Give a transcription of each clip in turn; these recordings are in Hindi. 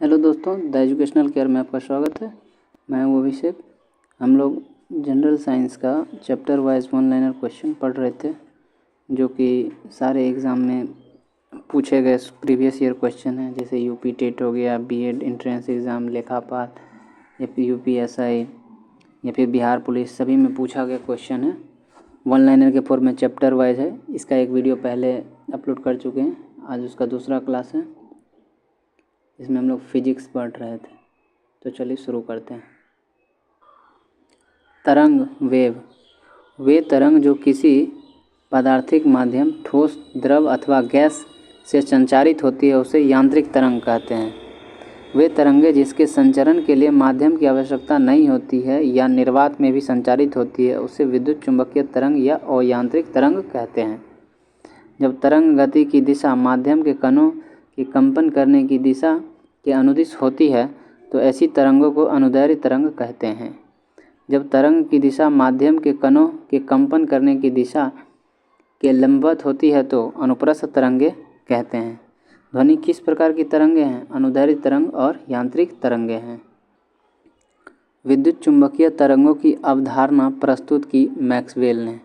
हेलो दोस्तों, द एजुकेशनल केयर में आपका स्वागत है। मैं हूँ अभिषेक। हम लोग जनरल साइंस का chapter wise one liner question पढ़ रहे थे, जो कि सारे एग्ज़ाम में पूछे गए प्रीवियस ईयर क्वेश्चन हैं। जैसे यूपी टेट हो गया, बीएड एंट्रेंस एग्ज़ाम, लेखापाल या फिर यूपीएसआई या फिर बिहार पुलिस, सभी में पूछा गया क्वेश्चन है। वन लाइनर के फॉर्म में चैप्टर वाइज है। इसका एक वीडियो पहले अपलोड कर चुके हैं, आज उसका दूसरा क्लास है। इसमें हम लोग फिजिक्स पढ़ रहे थे, तो चलिए शुरू करते हैं। तरंग वेव, वे तरंग जो किसी पदार्थिक माध्यम, ठोस, द्रव अथवा गैस से संचारित होती है उसे यांत्रिक तरंग कहते हैं। वे तरंगें जिसके संचरण के लिए माध्यम की आवश्यकता नहीं होती है या निर्वात में भी संचारित होती है उसे विद्युत चुंबकीय तरंग या अयांत्रिक तरंग कहते हैं। जब तरंग गति की दिशा माध्यम के कणों की कंपन करने की दिशा के अनुदिश होती है तो ऐसी तरंगों को अनुदैर्ध्य तरंग कहते हैं। जब तरंग की दिशा माध्यम के कणों के कंपन करने की दिशा के लंबवत होती है तो अनुप्रस्थ तरंगे कहते हैं। ध्वनि किस प्रकार की तरंगे हैं? अनुदैर्ध्य तरंग और यांत्रिक तरंगे हैं। विद्युत चुंबकीय तरंगों की अवधारणा प्रस्तुत की मैक्सवेल ने।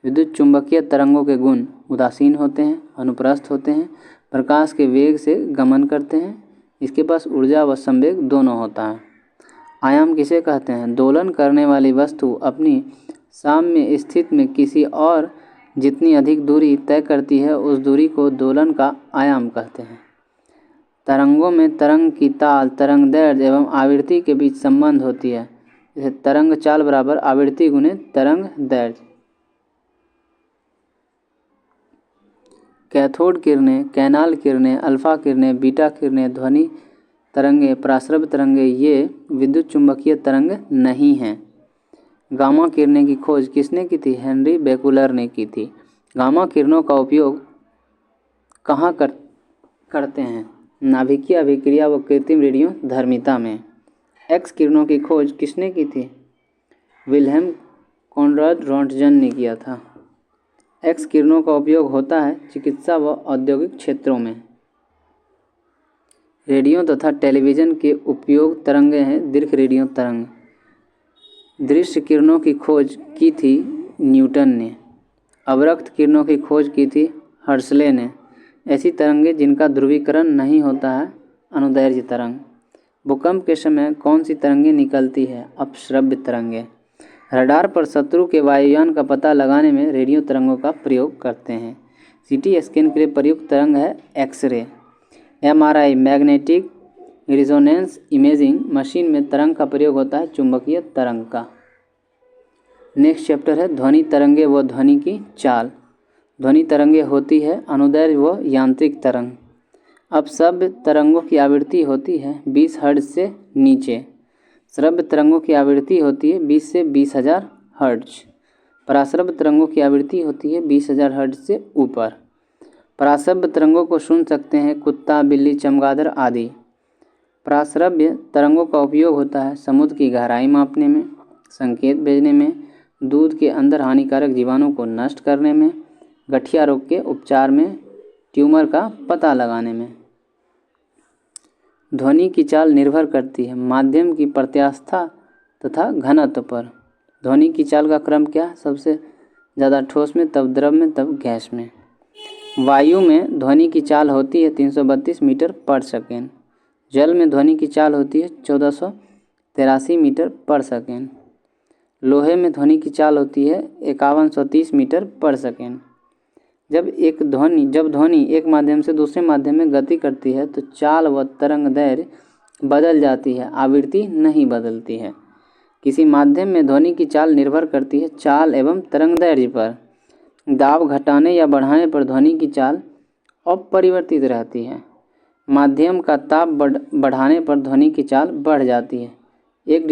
विद्युत चुंबकीय तरंगों के गुण उदासीन होते हैं, अनुप्रस्थ होते हैं, प्रकाश के वेग से गमन करते हैं, इसके पास ऊर्जा व संवेग दोनों होता है। आयाम किसे कहते हैं? दोलन करने वाली वस्तु अपनी साम्य स्थिति में किसी और जितनी अधिक दूरी तय करती है उस दूरी को दोलन का आयाम कहते हैं। तरंगों में तरंग की ताल, तरंग दैर्ध्य एवं आवृत्ति के बीच संबंध होती है। जैसे तरंग चाल बराबर आवृत्ति गुने तरंग दैर्ध्य। कैथोड किरणें, कैनाल किरणें, अल्फा किरणें, बीटा किरणें, ध्वनि तरंगे, पराश्रव्य तरंगे ये विद्युत चुंबकीय तरंग नहीं हैं। गामा किरणें की खोज किसने की थी? हेनरी बेकुलर ने की थी। गामा किरणों का उपयोग कहाँ करते हैं? नाभिकीय अभिक्रिया व कृत्रिम रेडियो धर्मिता में। एक्स किरणों की खोज किसने की थी? विल्हेम कॉनराड रोंटगन ने किया था। एक्स किरणों का उपयोग होता है चिकित्सा व औद्योगिक क्षेत्रों में। रेडियो तथा टेलीविज़न के उपयोग तरंगे हैं दीर्घ रेडियो तरंग। दृश्य किरणों की खोज की थी न्यूटन ने। अवरक्त किरणों की खोज की थी हर्शले ने। ऐसी तरंगें जिनका ध्रुवीकरण नहीं होता है अनुदैर्ध्य तरंग। भूकंप के समय कौन सी तरंगें निकलती है? अपश्रव्य तरंगें। रडार पर शत्रु के वायुयान का पता लगाने में रेडियो तरंगों का प्रयोग करते हैं। सीटी स्कैन के लिए प्रयुक्त तरंग है X-ray. MRI magnetic resonance imaging machine में तरंग का प्रयोग होता है चुंबकीय तरंग का। नेक्स्ट चैप्टर है ध्वनि तरंगे व ध्वनि की चाल। ध्वनि तरंगे होती है अनुदैर्ध्य व यांत्रिक तरंग। अब श्रव्य तरंगों की आवृत्ति होती है 20 हर्ट्ज से नीचे। श्रव्य तरंगों की आवृत्ति होती है 20 से 20,000 हर्ट्ज। पराश्रव्य तरंगों की आवृत्ति होती है 20,000 हर्ट्ज से ऊपर। पराश्रव्य तरंगों को सुन सकते हैं कुत्ता, बिल्ली, चमगादड़ आदि। पराश्रव्य तरंगों का उपयोग होता है समुद्र की गहराई मापने में, संकेत भेजने में, दूध के अंदर हानिकारक जीवाणु को नष्ट करने में, गठिया रोग के उपचार में, ट्यूमर का पता लगाने में। ध्वनि की चाल निर्भर करती है माध्यम की प्रत्यास्थता तथा घनत्व पर। ध्वनि की चाल का क्रम क्या है? सबसे ज़्यादा ठोस में, तब द्रव में, तब गैस में। वायु में ध्वनि की चाल होती है 332 मीटर पर सेकेंड। जल में ध्वनि की चाल होती है 1483 मीटर पर सेकेंड। लोहे में ध्वनि की चाल होती है 5130 मीटर पर सेकेंड। जब ध्वनि एक माध्यम से दूसरे माध्यम में गति करती है तो चाल व तरंग दैर्ध्य बदल जाती है, आवृत्ति नहीं बदलती है। किसी माध्यम में ध्वनि की चाल निर्भर करती है चाल एवं तरंग दैर्ध्य पर। दाब घटाने या बढ़ाने पर ध्वनि की चाल अपरिवर्तित रहती है। माध्यम का ताप बढ़ाने पर ध्वनि की चाल बढ़ जाती है। 1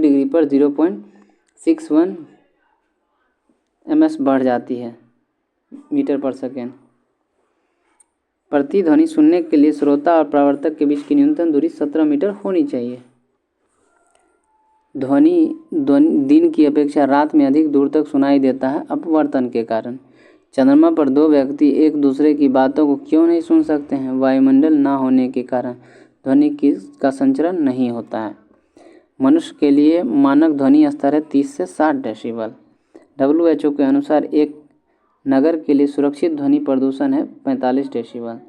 डिग्री पर 0.61 ms बढ़ जाती है मीटर पर सेकेंड। प्रतिध्वनि सुनने के लिए श्रोता और परावर्तक के बीच की न्यूनतम दूरी 17 मीटर होनी चाहिए। ध्वनि दिन की अपेक्षा रात में अधिक दूर तक सुनाई देता है अपवर्तन के कारण। चंद्रमा पर दो व्यक्ति एक दूसरे की बातों को क्यों नहीं सुन सकते हैं? वायुमंडल ना होने के कारण ध्वनि का संचरण नहीं होता है। मनुष्य के लिए मानक ध्वनि स्तर है 30 से 60 डेसिबल। WHO के अनुसार एक नगर के लिए सुरक्षित ध्वनि प्रदूषण है 45 डेसिबल।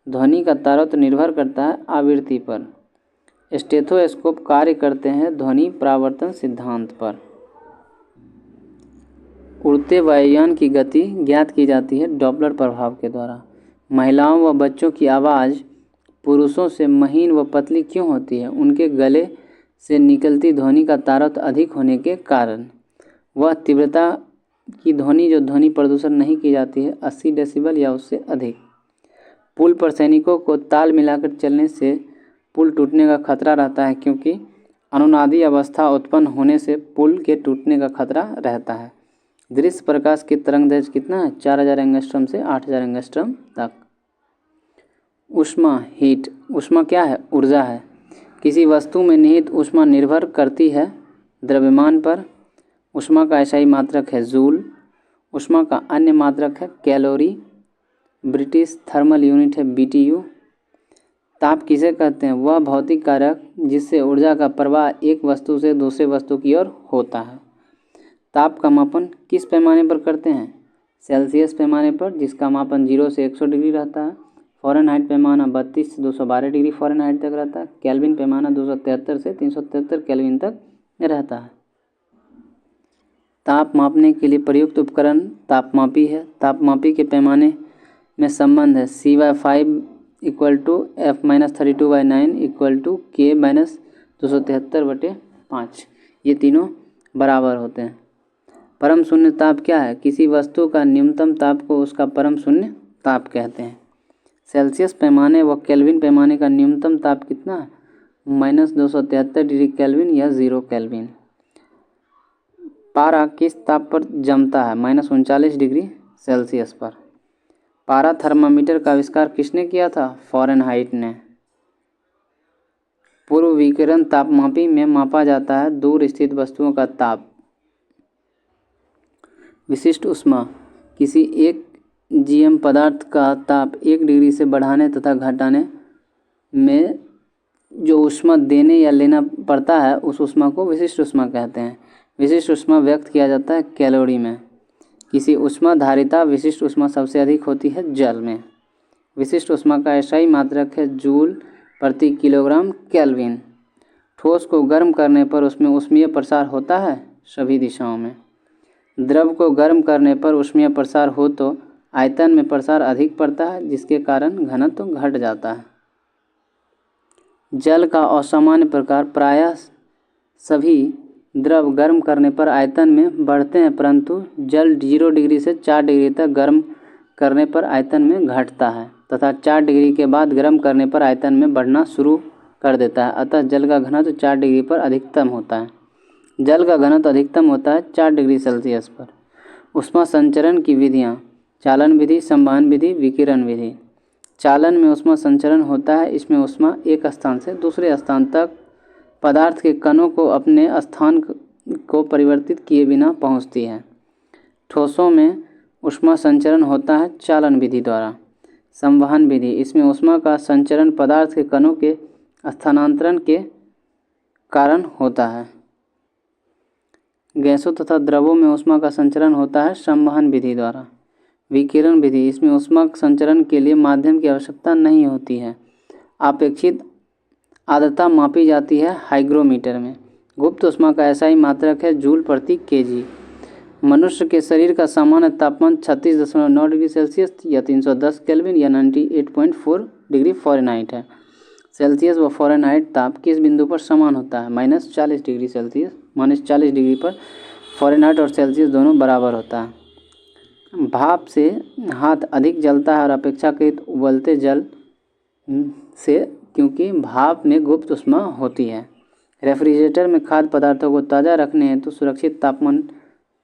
ध्वनि का तारतम्य निर्भर करता है आवृत्ति पर। स्टेथोस्कोप कार्य करते हैं ध्वनि परावर्तन सिद्धांत पर। उड़ते वायुयान की गति ज्ञात की जाती है डॉपलर प्रभाव के द्वारा। महिलाओं व बच्चों की आवाज़ पुरुषों से महीन व पतली क्यों होती है? उनके गले से निकलती ध्वनि का तारतम्य अधिक होने के कारण। वह तीव्रता की ध्वनि जो ध्वनि प्रदूषण नहीं की जाती है 80 डेसिबल या उससे अधिक। पुल पर सैनिकों को ताल मिलाकर चलने से पुल टूटने का खतरा रहता है क्योंकि अनुनादी अवस्था उत्पन्न होने से पुल के टूटने का खतरा रहता है। दृश्य प्रकाश की तरंगदैर्घ्य कितना है? 4000 एंगस्ट्रम से 8000 एंगस्ट्रम तक। ऊष्मा हीट, ऊष्मा क्या है? ऊर्जा है। किसी वस्तु में निहित ऊष्मा निर्भर करती है द्रव्यमान पर। ऊष्मा का एसआई मात्रक है जूल। ऊष्मा का अन्य मात्रक है कैलोरी। ब्रिटिश थर्मल यूनिट है BTU। ताप किसे कहते हैं? वह भौतिक कारक जिससे ऊर्जा का प्रवाह एक वस्तु से दूसरे वस्तु की ओर होता है। ताप का मापन किस पैमाने पर करते हैं? सेल्सियस पैमाने पर, जिसका मापन 0 से 100 डिग्री रहता है। फ़ारेनहाइट पैमाना 32 से 212 डिग्री फ़ारेनहाइट तक रहता है। केल्विन पैमाना 273 से 373 केल्विन तक रहता है। ताप मापने के लिए प्रयुक्त उपकरण तापमापी है। तापमापी के पैमाने में संबंध है C/5 = F-32/9 = K-273/5। ये तीनों बराबर होते हैं। परम शून्य ताप क्या है? किसी वस्तु का न्यूनतम ताप को उसका परम शून्य ताप कहते हैं। सेल्सियस पैमाने व केल्विन पैमाने का न्यूनतम ताप कितना है? -273 डिग्री केल्विन या 0 केल्विन। पारा किस ताप पर जमता है? -39 डिग्री सेल्सियस पर। पारा थर्मामीटर का आविष्कार किसने किया था? फ़ारेनहाइट ने। पूर्व विकिरण तापमापी में मापा जाता है दूर स्थित वस्तुओं का ताप। विशिष्ट ऊष्मा, किसी एक GM पदार्थ का ताप 1 डिग्री से बढ़ाने तथा घटाने में जो ऊष्मा देने या लेना पड़ता है उस ऊष्मा को विशिष्ट ऊष्मा कहते हैं। विशिष्ट ऊष्मा व्यक्त किया जाता है कैलोरी में। किसी ऊष्माधारिता विशिष्ट ऊष्मा सबसे अधिक होती है जल में। विशिष्ट ऊष्मा का एसआई मात्रक है जूल प्रति किलोग्राम केल्विन। ठोस को गर्म करने पर उसमें ऊष्मीय प्रसार होता है सभी दिशाओं में। द्रव को गर्म करने पर ऊष्मीय प्रसार हो तो आयतन में प्रसार अधिक पड़ता है जिसके कारण घनत्व घट जाता है। जल का असामान्य प्रकार, प्रायः सभी द्रव गर्म करने पर आयतन में बढ़ते हैं परंतु जल 0 डिग्री से 4 डिग्री तक गर्म करने पर आयतन में घटता है तथा 4 डिग्री के बाद गर्म करने पर आयतन में बढ़ना शुरू कर देता है। अतः जल का घनत्व 4 डिग्री पर अधिकतम होता है। जल का घनत्व अधिकतम होता है 4 डिग्री सेल्सियस पर। ऊष्मा संचरण की विधियाँ: चालन विधि, संवहन विधि, विकिरण विधि। चालन में ऊष्मा संचरण होता है। इसमें ऊष्मा एक स्थान से दूसरे स्थान तक पदार्थ के कणों को अपने स्थान को परिवर्तित किए बिना पहुंचती है। ठोसों में ऊष्मा संचरण होता है चालन विधि द्वारा। संवहन विधि, इसमें ऊष्मा का संचरण पदार्थ के कणों के स्थानांतरण के कारण होता है। गैसों तथा द्रवों में ऊष्मा का संचरण होता है संवहन विधि द्वारा। विकिरण विधि, इसमें ऊष्मा संचरण के लिए माध्यम की आवश्यकता नहीं होती है। अपेक्षित आर्द्रता मापी जाती है हाइग्रोमीटर में। गुप्त ऊष्मा का एसआई मात्रक है जूल प्रति केजी। मनुष्य के शरीर का सामान्य तापमान 36.9 डिग्री सेल्सियस या 310 केल्विन या 98.4 डिग्री फ़ारेनहाइट है। सेल्सियस व फ़ारेनहाइट ताप किस बिंदु पर समान होता है? -40 डिग्री सेल्सियस, -40 डिग्री पर फ़ारेनहाइट और सेल्सियस दोनों बराबर होता है। भाप से हाथ अधिक जलता है और अपेक्षाकृत उबलते जल से, क्योंकि भाप में गुप्त ऊष्मा होती है। रेफ्रिजरेटर में खाद्य पदार्थों को ताज़ा रखने हेतु सुरक्षित तापमान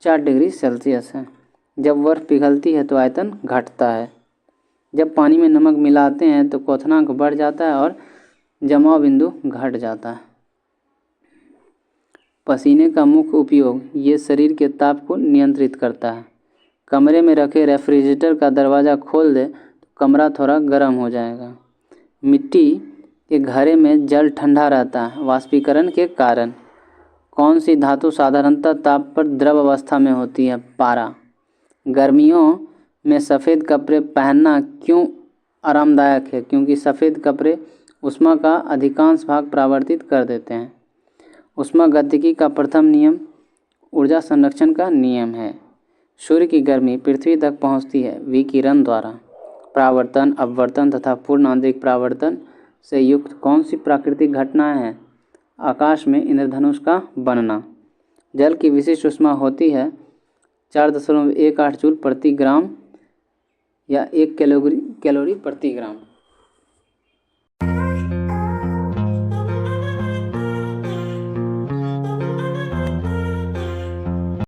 4 डिग्री सेल्सियस है। जब बर्फ़ पिघलती है तो आयतन घटता है। जब पानी में नमक मिलाते हैं तो क्वथनांक बढ़ जाता है और जमाव बिंदु घट जाता है। पसीने का मुख्य उपयोग, ये शरीर के ताप को नियंत्रित करता है। कमरे में रखे रेफ्रिजरेटर का दरवाज़ा खोल दे तो कमरा थोड़ा गर्म हो जाएगा। मिट्टी के घड़े में जल ठंडा रहता है वाष्पीकरण के कारण। कौन सी धातु साधारणतः ताप पर द्रव अवस्था में होती है? पारा। गर्मियों में सफ़ेद कपड़े पहनना क्यों आरामदायक है? क्योंकि सफ़ेद कपड़े ऊष्मा का अधिकांश भाग परावर्तित कर देते हैं। ऊष्मागतिकी का प्रथम नियम ऊर्जा संरक्षण का नियम है। सूर्य की गर्मी पृथ्वी तक पहुंचती है विकिरण द्वारा। परावर्तन, अपवर्तन तथा पूर्ण आंतरिक परावर्तन से युक्त कौन सी प्राकृतिक घटना है? आकाश में इंद्रधनुष का बनना। जल की विशिष्ट ऊष्मा होती है 4.18 जूल प्रति ग्राम या 1 कैलोरी प्रति ग्राम।